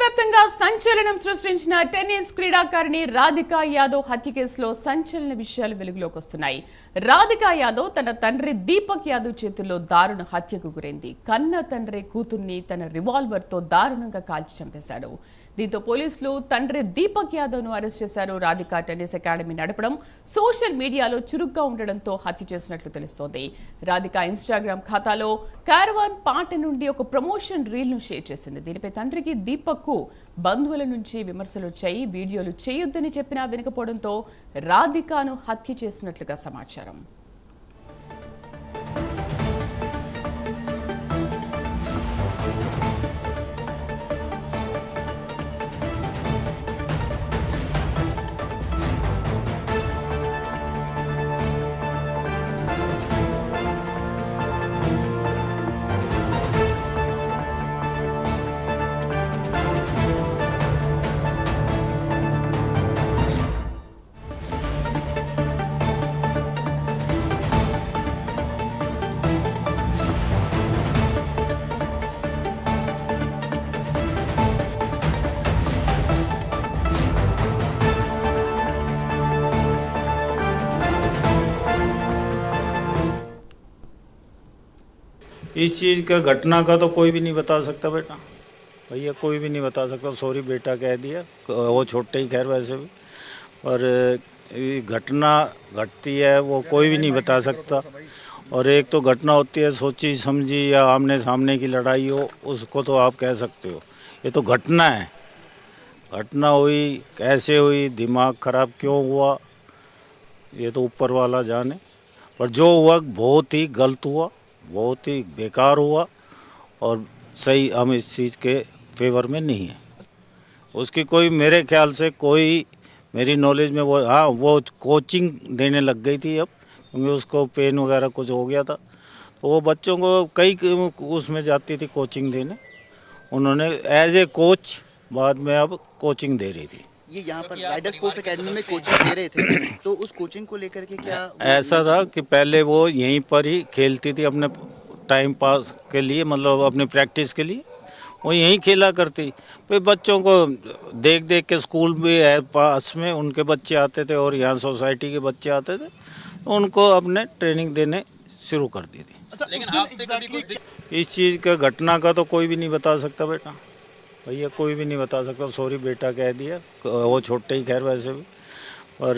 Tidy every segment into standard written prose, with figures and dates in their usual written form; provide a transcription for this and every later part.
దేశవ్యాప్తంగా సంచలనం సృష్టించిన టెన్నిస్ క్రీడాకారిణి రాధికా యాదవ్ హత్య కేసులో సంచలన విషయాలు వెలుగులోకి వస్తున్నాయి. రాధికా యాదవ్ తన తండ్రి దీపక్ యాదవ్ చేతుల్లో దారుణ హత్యకు గురైంది. కన్న తండ్రి కూతుర్ని తన రివాల్వర్ తో దారుణంగా కాల్చి చంపేశాడు. దీంతో పోలీసులు తండ్రి దీపక్ యాదవ్ ను అరెస్ట్ చేశారు. రాధికా టెన్నిస్ అకాడమీ నడపడం సోషల్ మీడియాలో చురుగ్గా ఉండడంతో హత్య చేసినట్లు తెలుస్తోంది. రాధికా ఇన్స్టాగ్రామ్ ఖాతాలో క్యారవాన్ పాట నుండి ఒక ప్రమోషన్ రీల్ ను షేర్ చేసింది. దీనిపై తండ్రికి దీపక్ కు బంధువుల నుంచి విమర్శలు వచ్చాయి. వీడియోలు చేయొద్దని చెప్పినా వినకపోవడంతో రాధికాను హత్య చేసినట్లుగా సమాచారం. इस चीज़ का घटना का तो कोई भी नहीं बता सकता बेटा, भैया कोई भी नहीं बता सकता। सॉरी बेटा कह दिया, वो छोटे ही खैर वैसे भी, पर घटना घटती है वो कोई भी नहीं बता सकता। और एक तो घटना होती है सोची समझी या आमने सामने की लड़ाई हो, उसको तो आप कह सकते हो। ये तो घटना है, घटना हुई कैसे हुई, दिमाग खराब क्यों हुआ, ये तो ऊपर वाला जाने। पर जो हुआ बहुत ही गलत हुआ, बहुत ही बेकार हुआ और सही हम इस चीज़ के फेवर में नहीं है। उसकी कोई मेरे ख्याल से कोई मेरी नॉलेज में वो वो कोचिंग देने लग गई थी अब, क्योंकि उसको पेन वगैरह कुछ हो गया था, तो वो बच्चों को कई उसमें जाती थी कोचिंग देने। उन्होंने एज ए कोच बाद में अब कोचिंग दे रही थी। ये यहाँ पर राइडर स्पोर्ट्स एकेडमी में कोचिंग दे रहे थे, तो उस कोचिंग को लेकर के क्या ऐसा था कि पहले वो यहीं पर ही खेलती थी अपने टाइम पास के लिए, मतलब अपनी प्रैक्टिस के लिए वो यहीं खेला करती। फिर बच्चों को देख देख के स्कूल भी है पास में, उनके बच्चे आते थे और यहाँ सोसाइटी के बच्चे आते थे, उनको अपने ट्रेनिंग देने शुरू कर दी थी। लेकिन आपसे कभी इस चीज़ का घटना का तो कोई भी नहीं बता सकता बेटा, भैया कोई भी नहीं बता सकता। सॉरी बेटा कह दिया, वो छोटे ही खैर वैसे भी, पर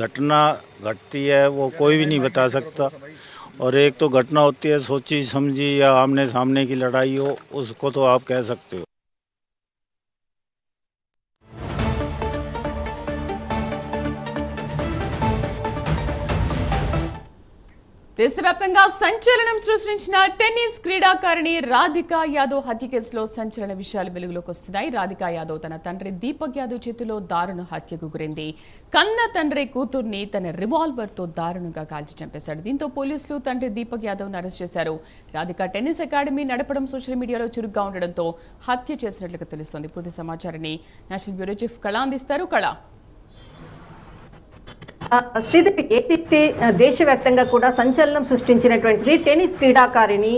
घटना घटती है वो कोई भी नहीं बता सकता। और एक तो घटना होती है सोची समझी या आमने सामने की लड़ाई हो, उसको तो आप कह सकते हो। దేశవ్యాప్తంగా సంచలనం సృష్టించిన టెన్నిస్ క్రీడాకారిణి రాధికా యాదవ్ హత్య కేసులో సంచలన విషయాలు వెలుగులోకి వస్తున్నాయి. రాధికా యాదవ్ తన తండ్రి దీపక్ యాదవ్ చేతిలో దారుణ హత్యకు గురైంది. కన్న తండ్రి కూతుర్ని తన రివాల్వర్ తో దారుణంగా కాల్చి చంపేశాడు. దీంతో పోలీసులు తండ్రి దీపక్ యాదవ్ ను అరెస్ట్ చేశారు. రాధికా టెన్నిస్ అకాడమీ నడపడం సోషల్ మీడియాలో చురుగ్గా ఉండడంతో హత్య చేసినట్లుగా తెలుస్తోంది. పూర్తి సమాచారాన్ని నేషనల్ బ్యూరో చీఫ్ కళ అందిస్తారు. కళ, శ్రీదేవి, ఏదైతే దేశవ్యాప్తంగా కూడా సంచలనం సృష్టించినటువంటిది టెన్నిస్ క్రీడాకారిణి,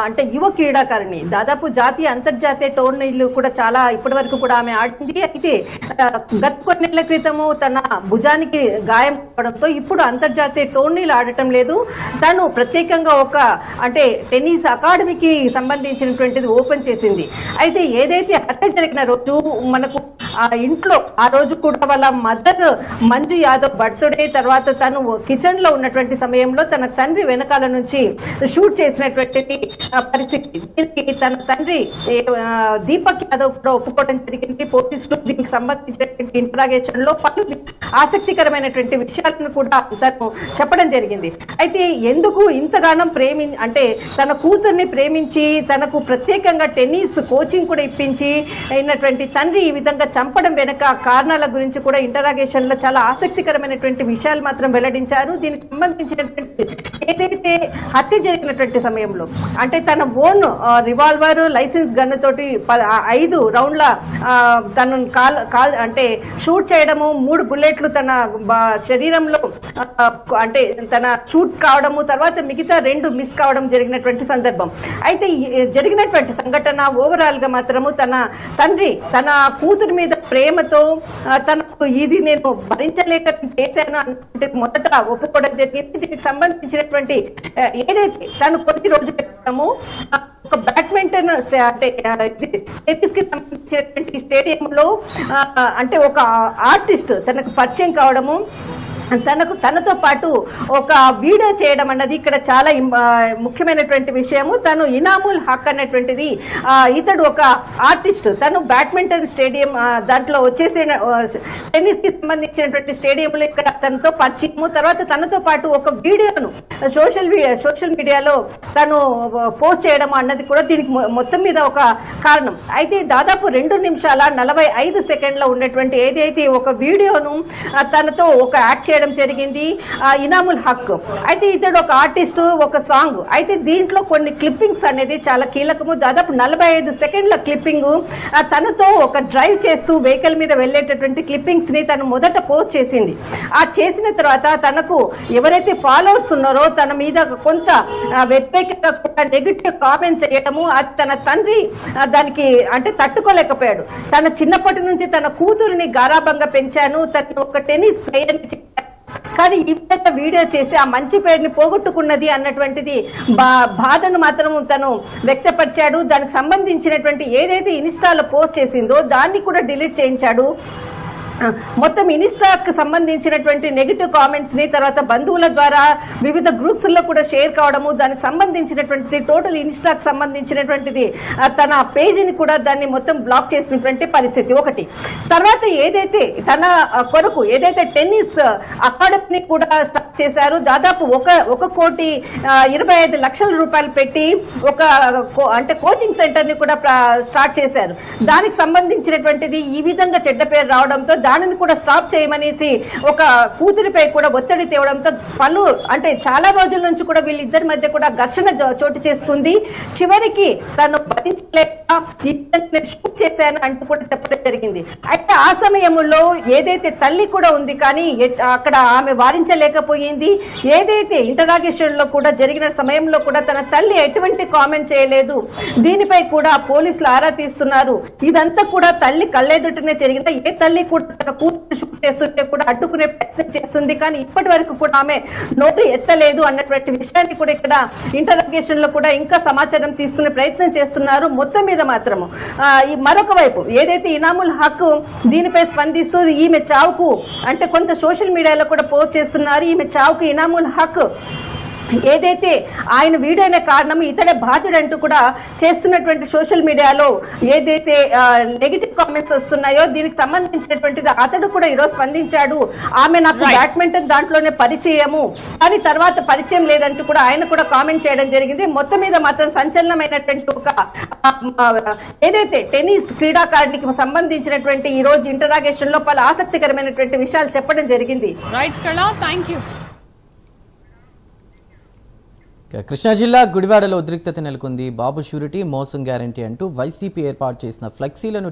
అంటే యువ క్రీడాకారిణి, దాదాపు జాతీయ అంతర్జాతీయ టోర్నీలు కూడా చాలా ఇప్పటి వరకు కూడా ఆమె ఆడింది. అయితే గత కొన్ని నెలల క్రితము తన భుజానికి గాయం కావడంతో ఇప్పుడు అంతర్జాతీయ టోర్నీలు ఆడటం లేదు. తను ప్రత్యేకంగా ఒక అంటే టెన్నిస్ అకాడమీకి సంబంధించినటువంటిది ఓపెన్ చేసింది. అయితే ఏదైతే హత్య జరిగిన రోజు మనకు ఇంట్లో ఆ రోజు కూడా వాళ్ళ మదర్ మంజు యాదవ్ బర్త్డే తర్వాత తను కిచెన్ లో ఉన్నటువంటి సమయంలో తన తండ్రి వెనకాల నుంచి షూట్ చేసినటువంటి పరిస్థితి. దీనికి తన తండ్రి దీపక్ యాదవ్ కూడా ఒప్పుకోవడం జరిగింది. పోలీసులు దీనికి సంబంధించినటువంటి ఇంటరాగేషన్ లో పలు ఆసక్తికరమైనటువంటి విషయాలను కూడా తను చెప్పడం జరిగింది. అయితే ఎందుకు ఇంతగానం అంటే తన కూతుర్ని ప్రేమించి తనకు ప్రత్యేకంగా టెన్నిస్ కోచింగ్ కూడా ఇప్పించి అయినటువంటి తండ్రి ఈ విధంగా చంపడం వెనక కారణాల గురించి కూడా ఇంటరాగేషన్ లో చాలా ఆసక్తికరమైనటువంటి విషయాలు మాత్రం వెల్లడించారు. దీనికి సంబంధించినటువంటి ఏదైతే హత్య జరిగినటువంటి సమయంలో అంటే తన ఓన్ రివాల్వర్ లైసెన్స్ గన్ తోటి 5 రౌండ్ల తను అంటే షూట్ చేయడము, 3 బుల్లెట్లు తన శరీరం మైదానంలో అంటే తన షూట్ కావడము, తర్వాత మిగతా 2 మిస్ కావడం జరిగినటువంటి సందర్భం. అయితే జరిగినటువంటి సంఘటన ఓవరాల్ గా మాత్రము తన తండ్రి తన కూతురు మీద ప్రేమతో తనకు ఇది నేను భరించలేక చేశాను అంటే మొదట ఒప్పుకోవడం జరిగింది. దీనికి సంబంధించినటువంటి ఏదైతే తను కొద్ది రోజుల క్రితము ఒక బ్యాడ్మింటన్ అంటే టెన్నిస్ కి సంబంధించినటువంటి స్టేడియంలో అంటే ఒక ఆర్టిస్ట్ తనకు పరిచయం కావడము, తనతో పాటు ఒక వీడియో చేయడం అన్నది ఇక్కడ చాలా ముఖ్యమైనటువంటి విషయము. తను ఇనాముల్ హక్ అనేటువంటిది ఇతడు ఒక ఆర్టిస్ట్, తను బ్యాడ్మింటన్ స్టేడియం దాంట్లో వచ్చేసి టెన్నిస్ కి సంబంధించినటువంటి స్టేడియంలో ఇక్కడ తనతో పరిచయము, తర్వాత తనతో పాటు ఒక వీడియోను సోషల్ మీడియాలో తను పోస్ట్ చేయడం అన్నది కూడా దీనికి మొత్తం మీద ఒక కారణం. అయితే దాదాపు 2 నిమిషాల 45 సెకండ్ల ఉన్నటువంటి ఏదైతే ఒక వీడియోను తనతో ఒక యాక్ట్ చేయడం జరిగింది ఇనాముల్ హక్. అయితే ఇతడు ఒక ఆర్టిస్ట్, ఒక సాంగ్. అయితే దీంట్లో కొన్ని క్లిప్పింగ్స్ అనేది చాలా కీలకము. దాదాపు 45 సెకండ్ల క్లిప్పింగ్ తనతో ఒక డ్రైవ్ చేస్తూ వెహికల్ మీద వెళ్ళేటటువంటి క్లిప్పింగ్స్ ని తను మొదట పోస్ట్ చేసింది. ఆ చేసిన తర్వాత తనకు ఎవరైతే ఫాలోవర్స్ ఉన్నారో తన మీద కొంత వ్యతిరేకంగా కూడా నెగిటివ్ కామెంట్ చేయడము, అది తన తండ్రి దానికి అంటే తట్టుకోలేకపోయాడు. తన చిన్నప్పటి నుంచి తన కూతురిని గారాబంగా పెంచాను, తను ఒక టెన్నిస్ ప్లేయర్ కానీ ఈ విధంగా వీడియో చేసి ఆ మంచి పేరుని పోగొట్టుకున్నది అన్నటువంటిది బాధను మాత్రం తను వ్యక్తపరిచాడు. దానికి సంబంధించినటువంటి ఏదైతే ఇన్స్టాలో పోస్ట్ చేసిందో దాన్ని కూడా డిలీట్ చేయించాడు. మొత్తం ఇన్స్టాకు సంబంధించినటువంటి నెగిటివ్ కామెంట్స్ ని తర్వాత బంధువుల ద్వారా వివిధ గ్రూప్స్ లో కూడా షేర్ కావడము, దానికి సంబంధించినటువంటిది టోటల్ ఇన్స్టాకు సంబంధించినటువంటిది తన పేజీని కూడా దాన్ని మొత్తం బ్లాక్ చేసినటువంటి పరిస్థితి ఒకటి. తర్వాత ఏదైతే తన కొరకు ఏదైతే టెన్నిస్ అకాడమీని కూడా స్టార్ట్ చేశారు, దాదాపు 1,25 లక్షల రూపాయలు పెట్టి ఒక అంటే కోచింగ్ సెంటర్ ని కూడా స్టార్ట్ చేశారు. దానికి సంబంధించినటువంటిది ఈ విధంగా చెడ్డ పేరు రావడంతో దానిని కూడా స్టాప్ చేయమనేసి ఒక కూతురిపై కూడా ఒత్తిడి తేవడంతో అంటే చాలా రోజుల నుంచి కూడా వీళ్ళిద్దరి మధ్య కూడా ఘర్షణ చోటు చేసుకుంది. చివరికి తను భరించలేక షూట్ చేశాను అంటూ కూడా చెప్పడం జరిగింది. అయితే ఆ సమయంలో ఏదైతే తల్లి కూడా ఉంది కానీ అక్కడ ఆమె వారించలేకపోయింది. ఏదైతే ఇంటరాగేషన్ లో కూడా జరిగిన సమయంలో కూడా తన తల్లి ఎటువంటి కామెంట్ చేయలేదు. దీనిపై కూడా పోలీసులు ఆరా తీస్తున్నారు. ఇదంతా కూడా తల్లి కళ్ళెదుటనే జరిగింది. ఏ తల్లి కూడా తన కూతురు షూట్ చేస్తుంటే కూడా అడ్డుకునే ప్రయత్నం చేస్తుంది, కానీ ఇప్పటి వరకు కూడా ఆమె నోరు ఎత్తలేదు అన్నటువంటి విషయాన్ని కూడా ఇక్కడ ఇంటరాగేషన్ లో కూడా ఇంకా సమాచారం తీసుకునే ప్రయత్నం చేస్తున్నారు. మొత్తం మీద మాత్రము మరొక వైపు ఏదైతే ఇనాముల్ హక్ దీనిపై స్పందిస్తూ ఈమె చావుకు అంటే కొంత సోషల్ మీడియాలో కూడా పోస్ట్ చేస్తున్నారు. ఈమె చావుకు ఇనాముల్ హక్ ఏదైతే ఆయన వీడియోనే కారణం, ఇతడే బాధ్యుడంటూ కూడా చేస్తున్నటువంటి సోషల్ మీడియాలో ఏదైతే నెగిటివ్ కామెంట్స్ వస్తున్నాయో దీనికి సంబంధించినటువంటిది అతడు కూడా ఈరోజు స్పందించాడు. ఆమె నాకు బ్యాడ్మింటన్ దాంట్లోనే పరిచయము కానీ తర్వాత పరిచయం లేదంటూ కూడా ఆయన కూడా కామెంట్ చేయడం జరిగింది. మొత్తం మీద మాత్రం సంచలనమైనటువంటి ఒక ఏదైతే టెన్నిస్ క్రీడాకారునికి సంబంధించినటువంటి ఈ రోజు ఇంటరాగేషన్ లో పలు ఆసక్తికరమైనటువంటి విషయాలు చెప్పడం జరిగింది. రైట్ కళ, థ్యాంక్ యూ. కృష్ణా జిల్లా గుడివాడలో ఉద్రిక్తత నెలకొంది. బాబు షూరిటీ మోసం గ్యారంటీ అంటూ వైసీపీ ఏర్పాటు చేసిన ఫ్లెక్సీలను